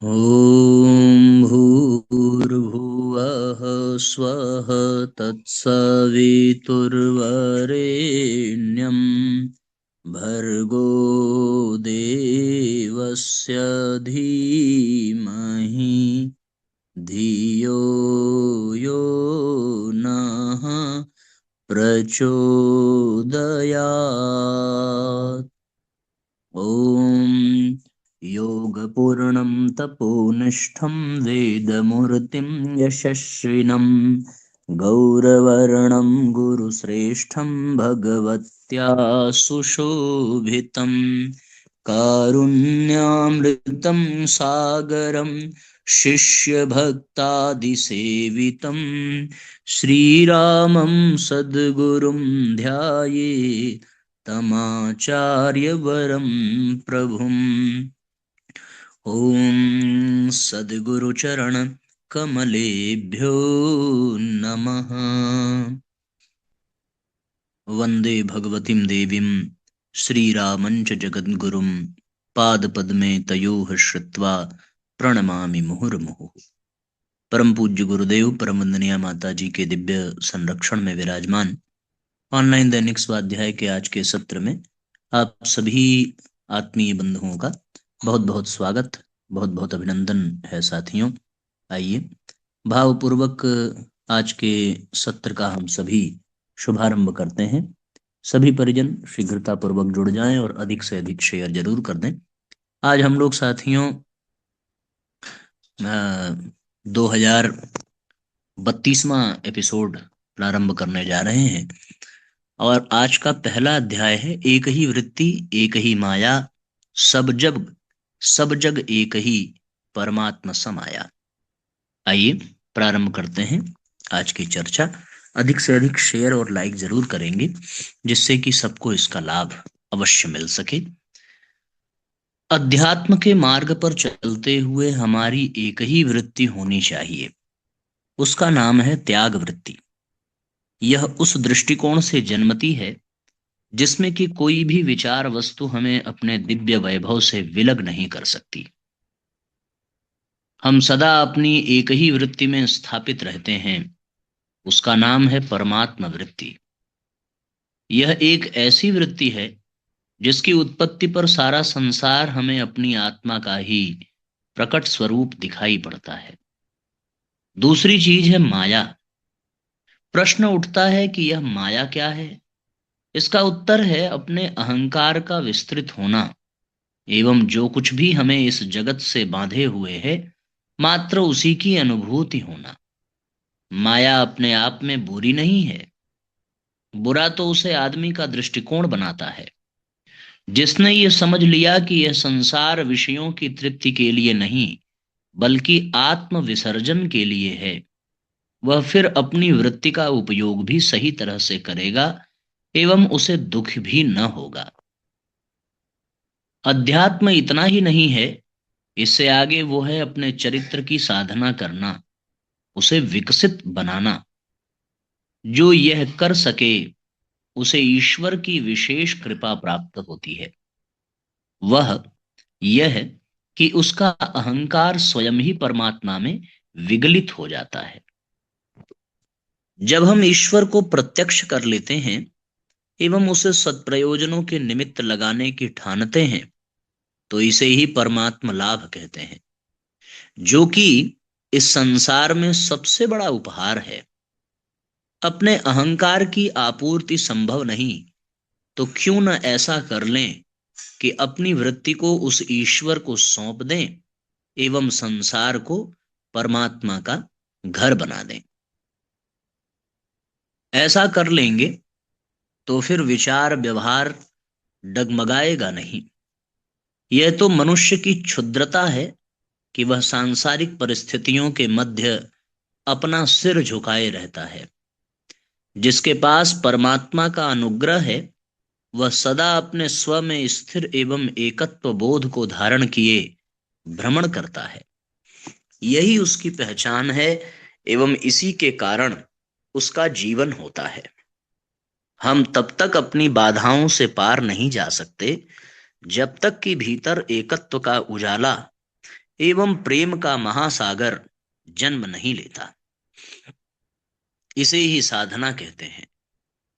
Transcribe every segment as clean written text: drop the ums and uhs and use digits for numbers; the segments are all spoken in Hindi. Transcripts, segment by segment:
ॐ भूर्भुवः स्वः तत्सवितुर्वरेण्यं भर्गो देवस्य धीमहि धियो यो नः प्रचोदयात्। ॐ योगपूर्णं तपोनिष्ठं वेदमूर्तिं यशस्विनं गौरवर्णं गुरुश्रेष्ठं भगवत्या सुशोभितं कारुण्यामृतं सागरं शिष्यभक्तादिसेवितं श्रीरामं सद्गुरुं ध्यायेत् तमाचार्यवरं प्रभुम्। ॐ सद्गुरुचरण कमलेभ्यो नमः। वन्दे भगवतीं देवीं श्रीरामञ्च जगद्गुरुं पादपद्मे तयोः श्रुत्वा प्रणमामि मुहुर्मुहुः। परम पूज्य गुरुदेव परम वंदनीय माता जी के दिव्य संरक्षण में विराजमान ऑनलाइन दैनिक स्वाध्याय के आज के सत्र में आप सभी आत्मीय बंधुओं का बहुत बहुत स्वागत, बहुत बहुत अभिनंदन है साथियों। आइए भावपूर्वक आज के सत्र का हम सभी शुभारंभ करते हैं। सभी परिजन शीघ्रता पूर्वक जुड़ जाएं और अधिक से अधिक शेयर जरूर कर दें। आज हम लोग साथियों 2032वां एपिसोड प्रारंभ करने जा रहे हैं और आज का पहला अध्याय है एक ही वृत्ति एक ही माया, सब जग एक ही परमात्मा समाया। आइए प्रारंभ करते हैं आज की चर्चा। अधिक से अधिक शेयर और लाइक जरूर करेंगे जिससे कि सबको इसका लाभ अवश्य मिल सके। अध्यात्म के मार्ग पर चलते हुए हमारी एक ही वृत्ति होनी चाहिए, उसका नाम है त्याग वृत्ति। यह उस दृष्टिकोण से जन्मती है जिसमें कि कोई भी विचार वस्तु हमें अपने दिव्य वैभव से विलग नहीं कर सकती। हम सदा अपनी एक ही वृत्ति में स्थापित रहते हैं, उसका नाम है परमात्मा वृत्ति। यह एक ऐसी वृत्ति है जिसकी उत्पत्ति पर सारा संसार हमें अपनी आत्मा का ही प्रकट स्वरूप दिखाई पड़ता है। दूसरी चीज है माया। प्रश्न उठता है कि यह माया क्या है? इसका उत्तर है अपने अहंकार का विस्तृत होना एवं जो कुछ भी हमें इस जगत से बांधे हुए है मात्र उसी की अनुभूति होना। माया अपने आप में बुरी नहीं है, बुरा तो उसे आदमी का दृष्टिकोण बनाता है। जिसने ये समझ लिया कि यह संसार विषयों की तृप्ति के लिए नहीं बल्कि आत्म विसर्जन के लिए है, वह फिर अपनी वृत्ति का उपयोग भी सही तरह से करेगा एवं उसे दुख भी न होगा। अध्यात्म इतना ही नहीं है, इससे आगे वो है अपने चरित्र की साधना करना, उसे विकसित बनाना। जो यह कर सके उसे ईश्वर की विशेष कृपा प्राप्त होती है। वह यह कि उसका अहंकार स्वयं ही परमात्मा में विगलित हो जाता है। जब हम ईश्वर को प्रत्यक्ष कर लेते हैं एवं उसे सत्प्रयोजनों के निमित्त लगाने की ठानते हैं तो इसे ही परमात्मा लाभ कहते हैं, जो कि इस संसार में सबसे बड़ा उपहार है। अपने अहंकार की आपूर्ति संभव नहीं तो क्यों न ऐसा कर लें कि अपनी वृत्ति को उस ईश्वर को सौंप दें एवं संसार को परमात्मा का घर बना दें। ऐसा कर लेंगे तो फिर विचार व्यवहार डगमगाएगा नहीं। यह तो मनुष्य की क्षुद्रता है कि वह सांसारिक परिस्थितियों के मध्य अपना सिर झुकाए रहता है। जिसके पास परमात्मा का अनुग्रह है वह सदा अपने स्व में स्थिर एवं एकत्व बोध को धारण किए भ्रमण करता है। यही उसकी पहचान है एवं इसी के कारण उसका जीवन होता है। हम तब तक अपनी बाधाओं से पार नहीं जा सकते जब तक कि भीतर एकत्व का उजाला एवं प्रेम का महासागर जन्म नहीं लेता। इसे ही साधना कहते हैं।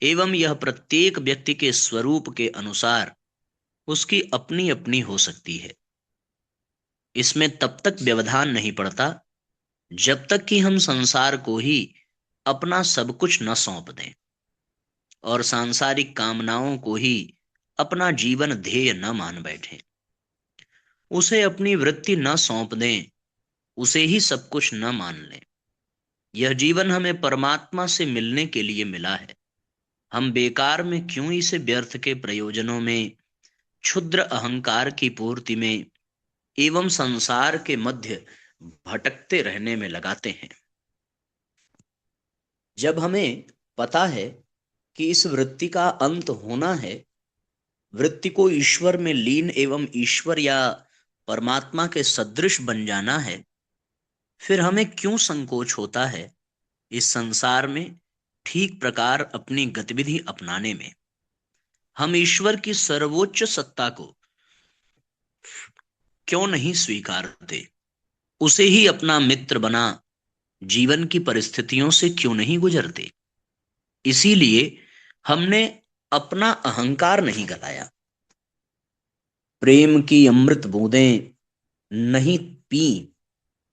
एवं यह प्रत्येक व्यक्ति के स्वरूप के अनुसार उसकी अपनी अपनी हो सकती है। इसमें तब तक व्यवधान नहीं पड़ता जब तक कि हम संसार को ही अपना सब कुछ न सौंप दें और सांसारिक कामनाओं को ही अपना जीवन ध्येय न मान बैठें। उसे अपनी वृत्ति न सौंप दें, उसे ही सब कुछ न मान लें। यह जीवन हमें परमात्मा से मिलने के लिए मिला है। हम बेकार में क्यों इसे व्यर्थ के प्रयोजनों में, क्षुद्र अहंकार की पूर्ति में एवं संसार के मध्य भटकते रहने में लगाते हैं। जब हमें पता है कि इस वृत्ति का अंत होना है, वृत्ति को ईश्वर में लीन एवं ईश्वर या परमात्मा के सदृश बन जाना है, फिर हमें क्यों संकोच होता है इस संसार में ठीक प्रकार अपनी गतिविधि अपनाने में। हम ईश्वर की सर्वोच्च सत्ता को क्यों नहीं स्वीकारते, उसे ही अपना मित्र बना जीवन की परिस्थितियों से क्यों नहीं गुजरते। इसीलिए हमने अपना अहंकार नहीं गलाया, प्रेम की अमृत बूंदें नहीं पी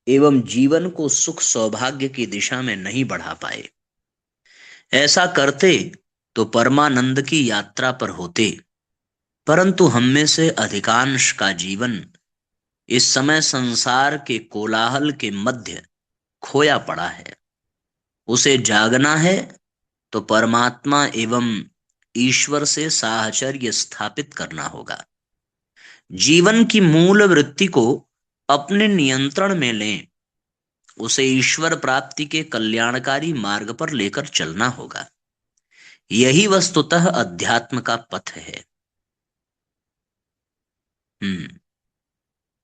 एवं जीवन को सुख सौभाग्य की दिशा में नहीं बढ़ा पाए। ऐसा करते तो परमानंद की यात्रा पर होते, परंतु हम में से अधिकांश का जीवन इस समय संसार के कोलाहल के मध्य खोया पड़ा है। उसे जागना है तो परमात्मा एवं ईश्वर से साहचर्य स्थापित करना होगा। जीवन की मूल वृत्ति को अपने नियंत्रण में लें, उसे ईश्वर प्राप्ति के कल्याणकारी मार्ग पर लेकर चलना होगा। यही वस्तुतः अध्यात्म का पथ है।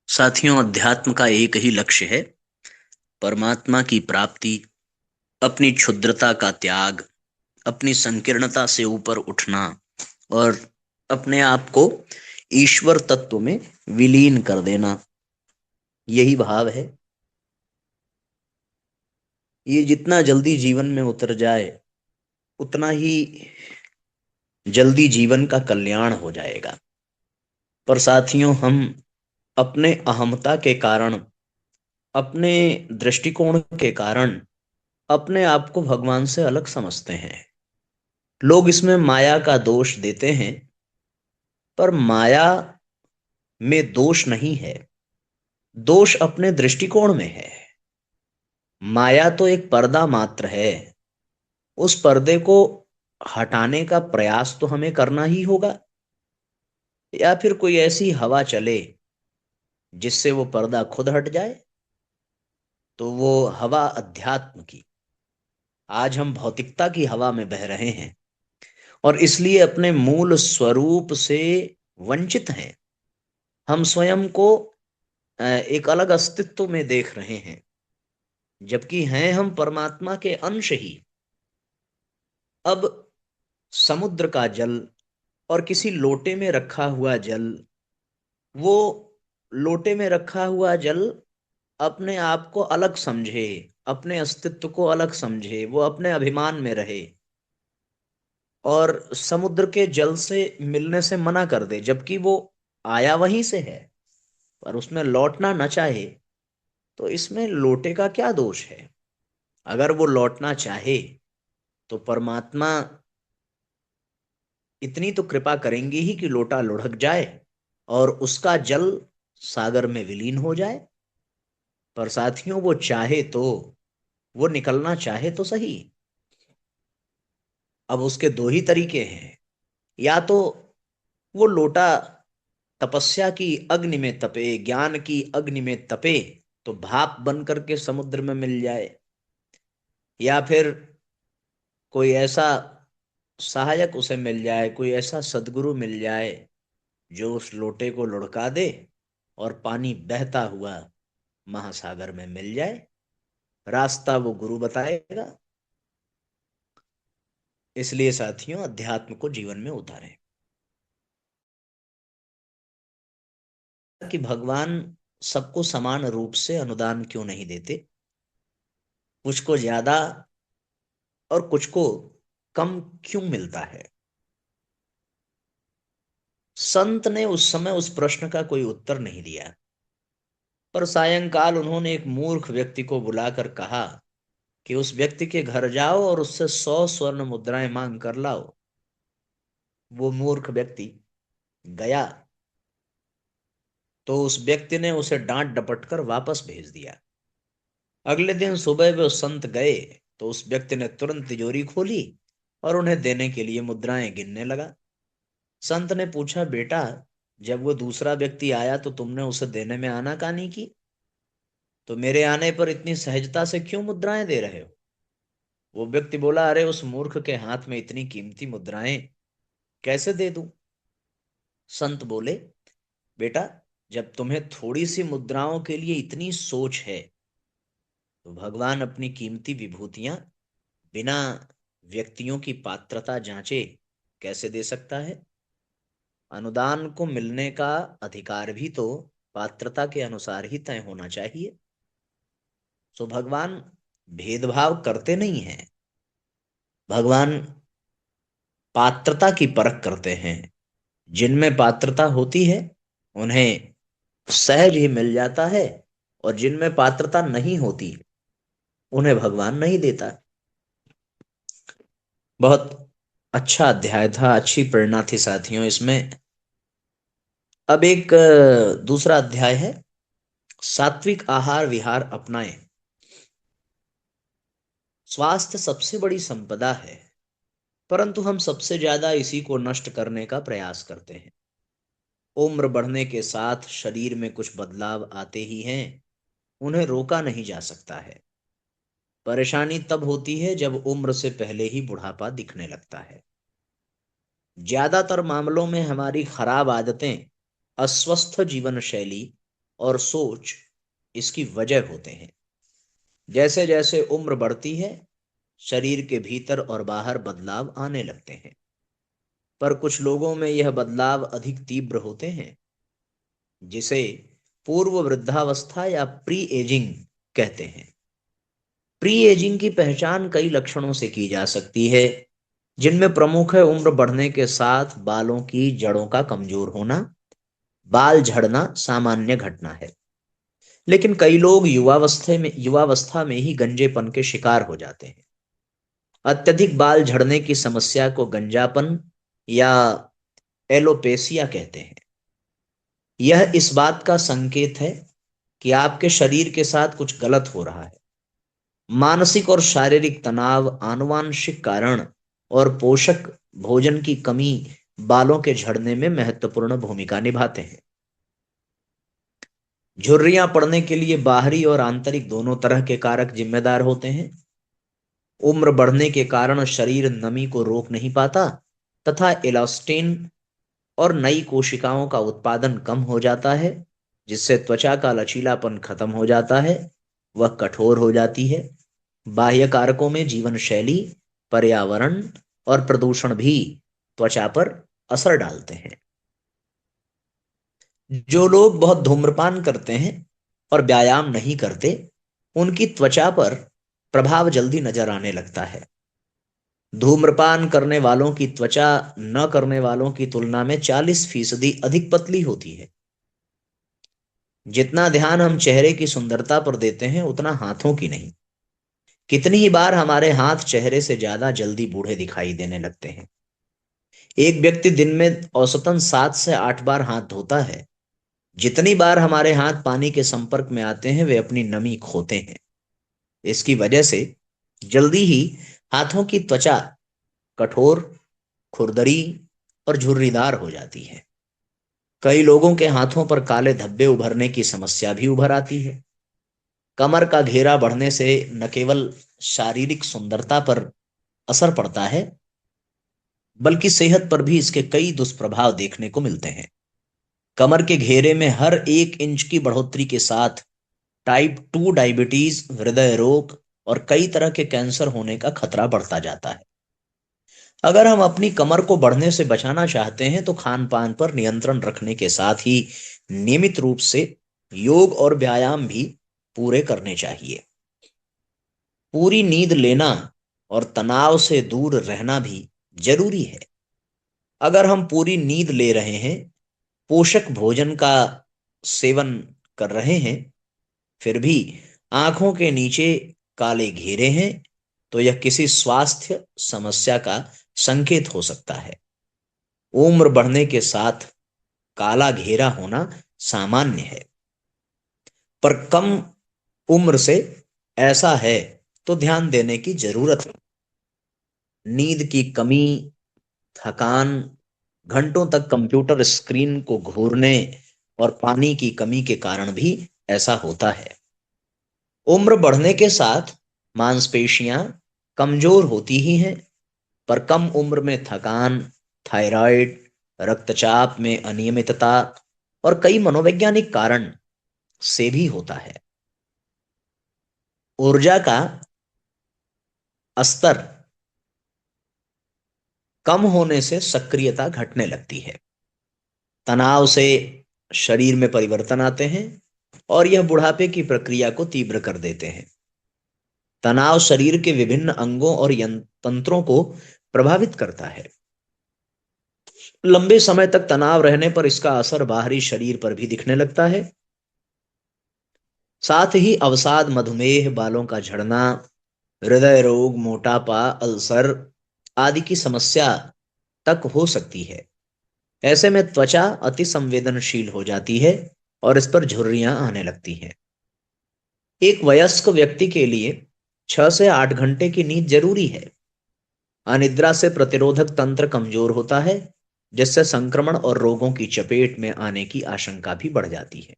साथियों, अध्यात्म का एक ही लक्ष्य है, परमात्मा की प्राप्ति, अपनी क्षुद्रता का त्याग, अपनी संकीर्णता से ऊपर उठना और अपने आप को ईश्वर तत्व में विलीन कर देना। यही भाव है। ये जितना जल्दी जीवन में उतर जाए उतना ही जल्दी जीवन का कल्याण हो जाएगा। पर साथियों, हम अपने अहमता के कारण, अपने दृष्टिकोण के कारण अपने आप को भगवान से अलग समझते हैं। लोग इसमें माया का दोष देते हैं, पर माया में दोष नहीं है, दोष अपने दृष्टिकोण में है। माया तो एक पर्दा मात्र है, उस पर्दे को हटाने का प्रयास तो हमें करना ही होगा, या फिर कोई ऐसी हवा चले जिससे वो पर्दा खुद हट जाए। तो वो हवा अध्यात्म की। आज हम भौतिकता की हवा में बह रहे हैं और इसलिए अपने मूल स्वरूप से वंचित हैं। हम स्वयं को एक अलग अस्तित्व में देख रहे हैं, जबकि हैं हम परमात्मा के अंश ही। अब समुद्र का जल और किसी लोटे में रखा हुआ जल, वो लोटे में रखा हुआ जल अपने आप को अलग समझे, अपने अस्तित्व को अलग समझे, वो अपने अभिमान में रहे और समुद्र के जल से मिलने से मना कर दे, जबकि वो आया वहीं से है, पर उसमें लौटना न चाहे। तो इसमें लोटे का क्या दोष है? अगर वो लौटना चाहे तो परमात्मा इतनी तो कृपा करेंगे ही कि लोटा लुढ़क जाए और उसका जल सागर में विलीन हो जाए। पर साथियों, वो चाहे तो, वो निकलना चाहे तो सही। अब उसके दो ही तरीके हैं, या तो वो लोटा तपस्या की अग्नि में तपे, ज्ञान की अग्नि में तपे, तो भाप बन करके समुद्र में मिल जाए, या फिर कोई ऐसा सहायक उसे मिल जाए, कोई ऐसा सदगुरु मिल जाए जो उस लोटे को लुढ़का दे और पानी बहता हुआ महासागर में मिल जाए। रास्ता वो गुरु बताएगा। इसलिए साथियों, अध्यात्म को जीवन में उतारें कि भगवान सबको समान रूप से अनुदान क्यों नहीं देते? कुछ को ज्यादा और कुछ को कम क्यों मिलता है? संत ने उस समय उस प्रश्न का कोई उत्तर नहीं दिया, पर सायंकाल उन्होंने एक मूर्ख व्यक्ति को बुलाकर कहा कि उस व्यक्ति के घर जाओ और उससे 100 स्वर्ण मुद्राएं मांग कर लाओ। वो मूर्ख व्यक्ति गया तो उस व्यक्ति ने उसे डांट डपट कर वापस भेज दिया। अगले दिन सुबह वे उस संत गए तो उस व्यक्ति ने तुरंत तिजोरी खोली और उन्हें देने के लिए मुद्राएं गिनने लगा। संत ने पूछा, बेटा, जब वो दूसरा व्यक्ति आया तो तुमने उसे देने में आनाकानी की, तो मेरे आने पर इतनी सहजता से क्यों मुद्राएं दे रहे हो? वो व्यक्ति बोला, अरे उस मूर्ख के हाथ में इतनी कीमती मुद्राएं कैसे दे दूं? संत बोले, बेटा, जब तुम्हें थोड़ी सी मुद्राओं के लिए इतनी सोच है तो भगवान अपनी कीमती विभूतियां बिना व्यक्तियों की पात्रता जांचे कैसे दे सकता है? अनुदान को मिलने का अधिकार भी तो पात्रता के अनुसार ही तय होना चाहिए। तो भगवान भेदभाव करते नहीं हैं। भगवान पात्रता की परख करते हैं। जिनमें पात्रता होती है उन्हें सहज ही मिल जाता है, और जिनमें पात्रता नहीं होती उन्हें भगवान नहीं देता। बहुत अच्छा अध्याय था, अच्छी प्रेरणा थी साथियों इसमें। अब एक दूसरा अध्याय है, सात्विक आहार विहार अपनाएं। स्वास्थ्य सबसे बड़ी संपदा है, परंतु हम सबसे ज्यादा इसी को नष्ट करने का प्रयास करते हैं। उम्र बढ़ने के साथ शरीर में कुछ बदलाव आते ही हैं, उन्हें रोका नहीं जा सकता है। परेशानी तब होती है जब उम्र से पहले ही बुढ़ापा दिखने लगता है। ज्यादातर मामलों में हमारी खराब आदतें, अस्वस्थ जीवन शैली और सोच इसकी वजह होते हैं। जैसे जैसे उम्र बढ़ती है, शरीर के भीतर और बाहर बदलाव आने लगते हैं, पर कुछ लोगों में यह बदलाव अधिक तीव्र होते हैं, जिसे पूर्व वृद्धावस्था या प्री एजिंग कहते हैं। प्री एजिंग की पहचान कई लक्षणों से की जा सकती है, जिनमें प्रमुख है उम्र बढ़ने के साथ बालों की जड़ों का कमजोर होना। बाल झड़ना सामान्य घटना है, लेकिन कई लोग युवावस्था में ही गंजेपन के शिकार हो जाते हैं। अत्यधिक बाल झड़ने की समस्या को गंजापन या एलोपेसिया कहते हैं। यह इस बात का संकेत है कि आपके शरीर के साथ कुछ गलत हो रहा है। मानसिक और शारीरिक तनाव, आनुवांशिक कारण और पोषक भोजन की कमी बालों के झड़ने में महत्वपूर्ण भूमिका निभाते हैं। झुर्रियां पड़ने के लिए बाहरी और आंतरिक दोनों तरह के कारक जिम्मेदार होते हैं। उम्र बढ़ने के कारण शरीर नमी को रोक नहीं पाता तथा इलास्टिन और नई कोशिकाओं का उत्पादन कम हो जाता है, जिससे त्वचा का लचीलापन खत्म हो जाता है, वह कठोर हो जाती है। बाह्य कारकों में जीवन शैली, पर्यावरण और प्रदूषण भी त्वचा पर असर डालते हैं। जो लोग बहुत धूम्रपान करते हैं और व्यायाम नहीं करते, उनकी त्वचा पर प्रभाव जल्दी नजर आने लगता है। धूम्रपान करने वालों की त्वचा न करने वालों की तुलना में 40% अधिक पतली होती है। जितना ध्यान हम चेहरे की सुंदरता पर देते हैं, उतना हाथों की नहीं। कितनी ही बार हमारे हाथ चेहरे से ज्यादा जल्दी बूढ़े दिखाई देने लगते हैं। एक व्यक्ति दिन में औसतन 7 से 8 बार हाथ धोता है। जितनी बार हमारे हाथ पानी के संपर्क में आते हैं, वे अपनी नमी खोते हैं। इसकी वजह से जल्दी ही हाथों की त्वचा कठोर, खुरदरी और झुर्रीदार हो जाती है। कई लोगों के हाथों पर काले धब्बे उभरने की समस्या भी उभर आती है। कमर का घेरा बढ़ने से न केवल शारीरिक सुंदरता पर असर पड़ता है, बल्कि सेहत पर भी इसके कई दुष्प्रभाव देखने को मिलते हैं। कमर के घेरे में हर 1 इंच की बढ़ोतरी के साथ टाइप 2 डायबिटीज, हृदय रोग और कई तरह के कैंसर होने का खतरा बढ़ता जाता है। अगर हम अपनी कमर को बढ़ने से बचाना चाहते हैं तो खान पान पर नियंत्रण रखने के साथ ही नियमित रूप से योग और व्यायाम भी पूरे करने चाहिए। पूरी नींद लेना और तनाव से दूर रहना भी जरूरी है। अगर हम पूरी नींद ले रहे हैं, पोषक भोजन का सेवन कर रहे हैं, फिर भी आंखों के नीचे काले घेरे हैं, तो यह किसी स्वास्थ्य समस्या का संकेत हो सकता है। उम्र बढ़ने के साथ काला घेरा होना सामान्य है, पर कम उम्र से ऐसा है तो ध्यान देने की जरूरत है। नींद की कमी, थकान, घंटों तक कंप्यूटर स्क्रीन को घूरने और पानी की कमी के कारण भी ऐसा होता है। उम्र बढ़ने के साथ मांसपेशियां कमजोर होती ही हैं, पर कम उम्र में थकान, थायराइड, रक्तचाप में अनियमितता और कई मनोवैज्ञानिक कारण से भी होता है। ऊर्जा का स्तर कम होने से सक्रियता घटने लगती है। तनाव से शरीर में परिवर्तन आते हैं और यह बुढ़ापे की प्रक्रिया को तीव्र कर देते हैं। तनाव शरीर के विभिन्न अंगों और तंत्रों को प्रभावित करता है। लंबे समय तक तनाव रहने पर इसका असर बाहरी शरीर पर भी दिखने लगता है। साथ ही अवसाद, मधुमेह, बालों का झड़ना, हृदय रोग, मोटापा, अल्सर आदि की समस्या तक हो सकती है। ऐसे में त्वचा अति संवेदनशील हो जाती है और इस पर झुर्रियां आने लगती हैं। एक वयस्क व्यक्ति के लिए 6 से 8 घंटे की नींद जरूरी है। अनिद्रा से प्रतिरोधक तंत्र कमजोर होता है, जिससे संक्रमण और रोगों की चपेट में आने की आशंका भी बढ़ जाती है।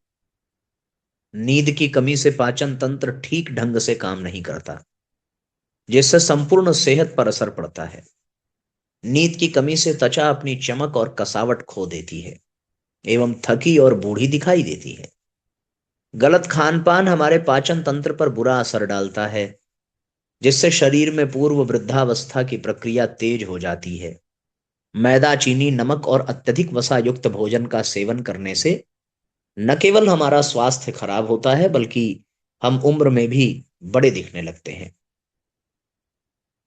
नींद की कमी से पाचन तंत्र ठीक ढंग से काम नहीं करता, जिससे संपूर्ण सेहत पर असर पड़ता है। नींद की कमी से त्वचा अपनी चमक और कसावट खो देती है एवं थकी और बूढ़ी दिखाई देती है। गलत खान पान हमारे पाचन तंत्र पर बुरा असर डालता है, जिससे शरीर में पूर्व वृद्धावस्था की प्रक्रिया तेज हो जाती है। मैदा, चीनी, नमक और अत्यधिक वसा युक्त भोजन का सेवन करने से न केवल हमारा स्वास्थ्य खराब होता है, बल्कि हम उम्र में भी बड़े दिखने लगते हैं।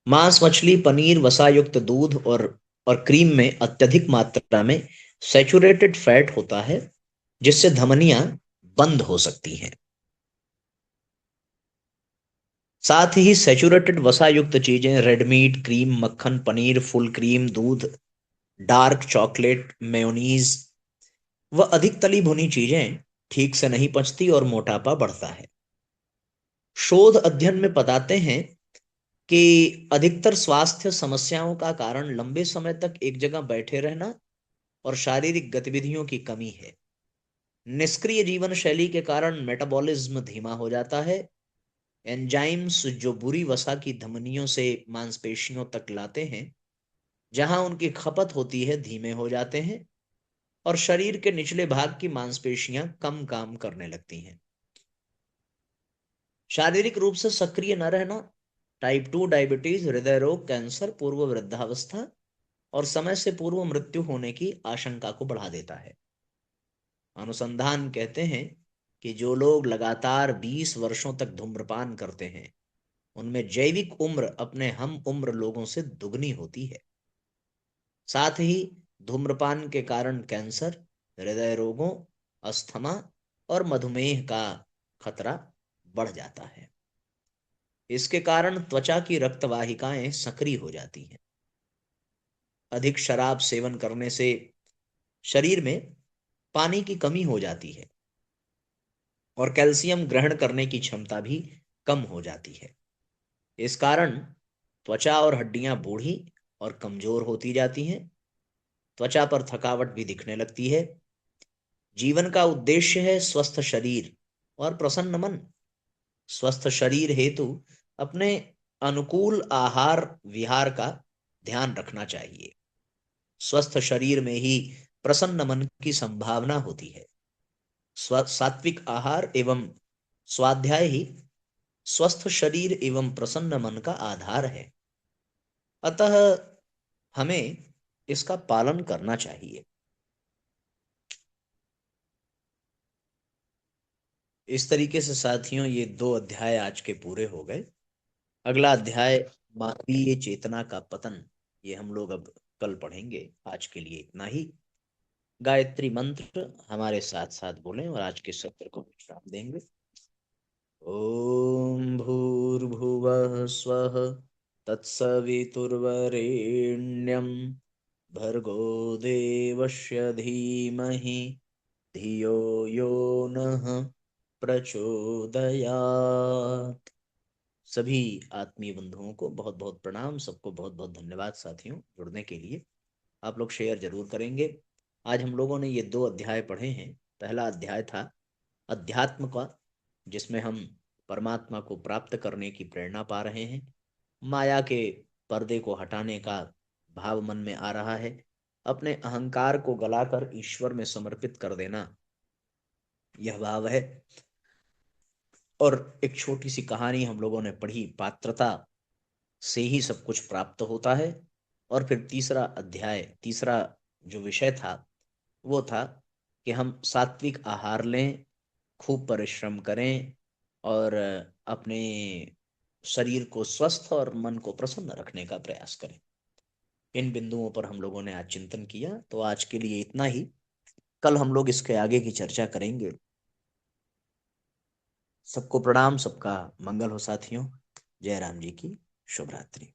मांस, मछली, पनीर, वसा युक्त दूध और क्रीम में अत्यधिक मात्रा में सैचुरेटेड फैट होता है, जिससे धमनियां बंद हो सकती हैं। साथ ही सैचुरेटेड वसा युक्त चीजें, रेड मीट, क्रीम, मक्खन, पनीर, फुल क्रीम, दूध, डार्क चॉकलेट, मेयोनीज व अधिक तली भुनी चीजें ठीक से नहीं पचती और मोटापा बढ़ता है। शोध अध्ययन में बताते हैं कि अधिकतर स्वास्थ्य समस्याओं का कारण लंबे समय तक एक जगह बैठे रहना और शारीरिक गतिविधियों की कमी है। निष्क्रिय जीवन शैली के कारण मेटाबॉलिज्म धीमा हो जाता है। एंजाइम्स जो बुरी वसा की धमनियों से मांसपेशियों तक लाते हैं, जहां उनकी खपत होती है, धीमे हो जाते हैं और शरीर के निचले भाग की मांसपेशियां कम काम करने लगती हैं। शारीरिक रूप से सक्रिय न रहना टाइप 2 डायबिटीज, हृदय रोग, कैंसर, पूर्व वृद्धावस्था और समय से पूर्व मृत्यु होने की आशंका को बढ़ा देता है। अनुसंधान कहते हैं कि जो लोग लगातार 20 वर्षों तक धूम्रपान करते हैं, उनमें जैविक उम्र अपने हम उम्र लोगों से दुगनी होती है। साथ ही धूम्रपान के कारण कैंसर, हृदय रोगों, अस्थमा और मधुमेह का खतरा बढ़ जाता है। इसके कारण त्वचा की रक्तवाहिकाएं सक्रिय हो जाती हैं। अधिक शराब सेवन करने से शरीर में पानी की कमी हो जाती है और कैल्शियम ग्रहण करने की क्षमता भी कम हो जाती है। इस कारण त्वचा और हड्डियां बूढ़ी और कमजोर होती जाती हैं। त्वचा पर थकावट भी दिखने लगती है। जीवन का उद्देश्य है स्वस्थ शरीर और प्रसन्न मन। स्वस्थ शरीर हेतु अपने अनुकूल आहार विहार का ध्यान रखना चाहिए। स्वस्थ शरीर में ही प्रसन्न मन की संभावना होती है। सात्विक आहार एवं स्वाध्याय ही स्वस्थ शरीर एवं प्रसन्न मन का आधार है। अतः हमें इसका पालन करना चाहिए। इस तरीके से साथियों ये 2 अध्याय आज के पूरे हो गए। अगला अध्याय मानवीय चेतना का पतन, ये हम लोग अब कल पढ़ेंगे। आज के लिए इतना ही। गायत्री मंत्र हमारे साथ साथ बोलें और आज के सत्र को विश्राम देंगे। ओम भूर्भुवः स्वः तत्सवितुर्वरेण्यं भर्गो देवस्य धीमहि धियो यो नः प्रचोदयात्। सभी आत्मीय बंधुओं को बहुत बहुत प्रणाम, सबको बहुत बहुत धन्यवाद साथियों जुड़ने के लिए। आप लोग शेयर जरूर करेंगे। आज हम लोगों ने ये 2 अध्याय पढ़े हैं। पहला अध्याय था अध्यात्म का, जिसमें हम परमात्मा को प्राप्त करने की प्रेरणा पा रहे हैं। माया के पर्दे को हटाने का भाव मन में आ रहा है। अपने अहंकार को गलाकर ईश्वर में समर्पित कर देना, यह भाव है। और एक छोटी सी कहानी हम लोगों ने पढ़ी, पात्रता से ही सब कुछ प्राप्त होता है। और फिर तीसरा अध्याय, तीसरा जो विषय था वो था कि हम सात्विक आहार लें, खूब परिश्रम करें और अपने शरीर को स्वस्थ और मन को प्रसन्न रखने का प्रयास करें। इन बिंदुओं पर हम लोगों ने आज चिंतन किया। तो आज के लिए इतना ही। कल हम लोग इसके आगे की चर्चा करेंगे। सबको प्रणाम, सबका मंगल हो साथियों। जय राम जी की शुभ रात्रि।